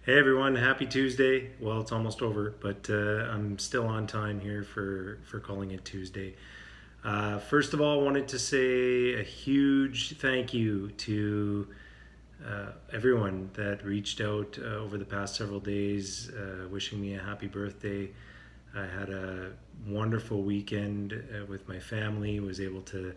Hey everyone, happy Tuesday. Well, it's almost over, but I'm still on time here for calling it Tuesday. First of all, I wanted to say a huge thank you to everyone that reached out over the past several days, wishing me a happy birthday. I had a wonderful weekend with my family. Was able to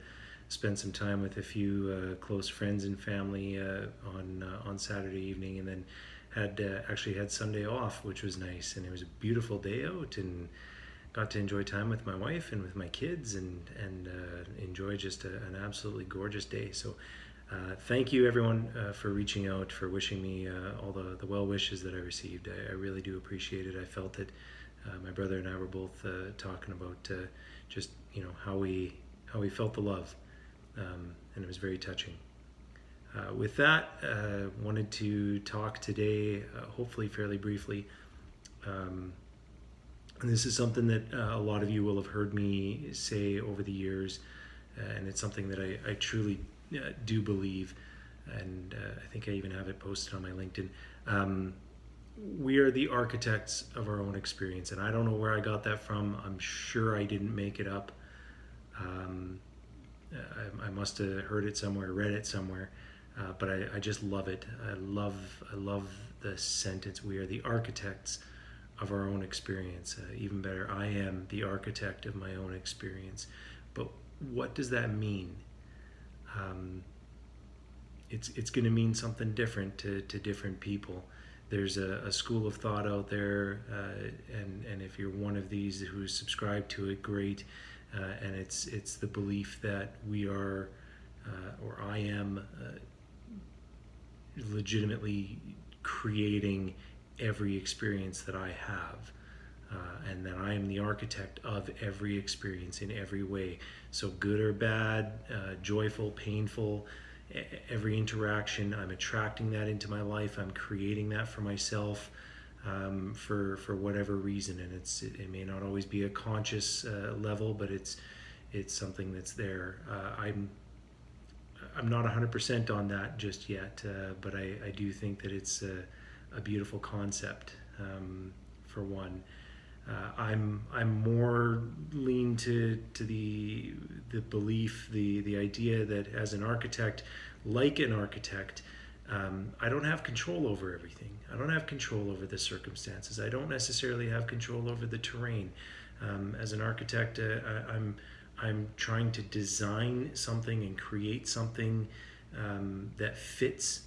spend some time with a few close friends and family on Saturday evening, and then had actually had Sunday off, which was nice. And it was a beautiful day out, and got to enjoy time with my wife and with my kids, and enjoy just an absolutely gorgeous day. So thank you everyone for reaching out, for wishing me all the well wishes that I received. I really do appreciate it. I felt it. My brother and I were both talking about just how we felt the love, and it was very touching. With that, wanted to talk today, hopefully fairly briefly. Um, and this is something that a lot of you will have heard me say over the years, and it's something that I truly do believe, and I think I even have it posted on my LinkedIn. Um, we are the architects of our own experience, and I don't know where I got that from. I'm sure I didn't make it up. Um, I must have heard it somewhere, read it somewhere, but I just love it. I love the sentence. We are the architects of our own experience. Even better, I am the architect of my own experience. But what does that mean? Um, it's going to mean something different to different people. There's a school of thought out there, and if you're one of these who's subscribed to it, great. And it's the belief that we are, or I am, legitimately creating every experience that I have. And that I am the architect of every experience in every way. So, good or bad, joyful, painful, every interaction, I'm attracting that into my life. I'm creating that for myself, for whatever reason. And it may not always be a conscious level, but it's something that's there. I'm not 100% on that just yet, but I do think that it's a beautiful concept, for one. I'm more lean to the belief, the idea that as an architect, like an architect, I don't have control over everything. I don't have control over the circumstances. I don't necessarily have control over the terrain. As an architect, I'm trying to design something and create something that fits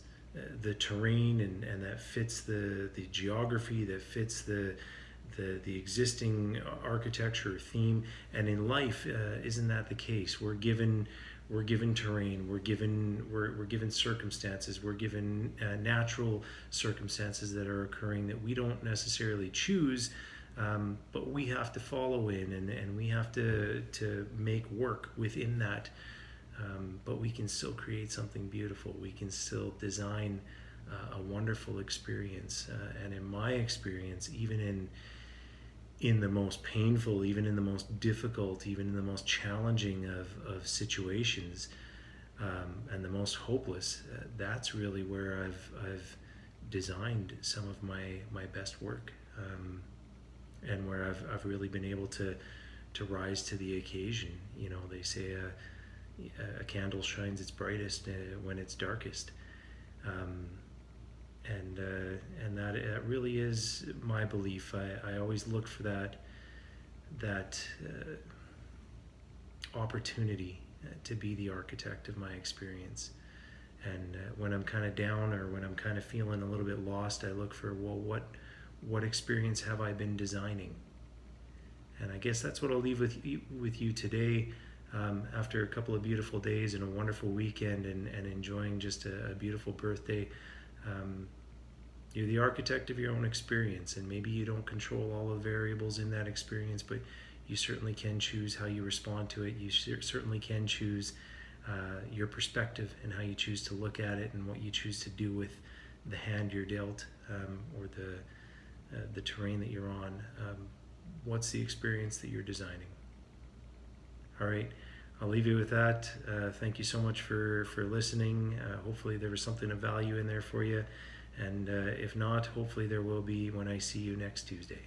the terrain, and that fits the geography, that fits the existing architecture theme. And in life, isn't that the case? We're given terrain, we're given circumstances, we're given natural circumstances that are occurring that we don't necessarily choose, but we have to follow in, and we have to make work within that. But we can still create something beautiful. We can still design a wonderful experience. And in my experience, even in the most painful, even in the most difficult, even in the most challenging of situations, and the most hopeless, that's really where I've designed some of my best work, and where I've really been able to rise to the occasion. They say a candle shines its brightest when it's darkest. Um, and that really is my belief. I always look for that opportunity to be the architect of my experience. And when I'm kind of down, or when I'm kind of feeling a little bit lost, I look for, well, what experience have I been designing? And I guess that's what I'll leave with you today. After a couple of beautiful days and a wonderful weekend, and enjoying just a beautiful birthday. Um, you're the architect of your own experience, and maybe you don't control all the variables in that experience, but you certainly can choose how you respond to it. You certainly can choose your perspective, and how you choose to look at it, and what you choose to do with the hand you're dealt, or the terrain that you're on. What's the experience that you're designing? All right, I'll leave you with that. Thank you so much for listening. Hopefully there was something of value in there for you. And if not, hopefully there will be when I see you next Tuesday.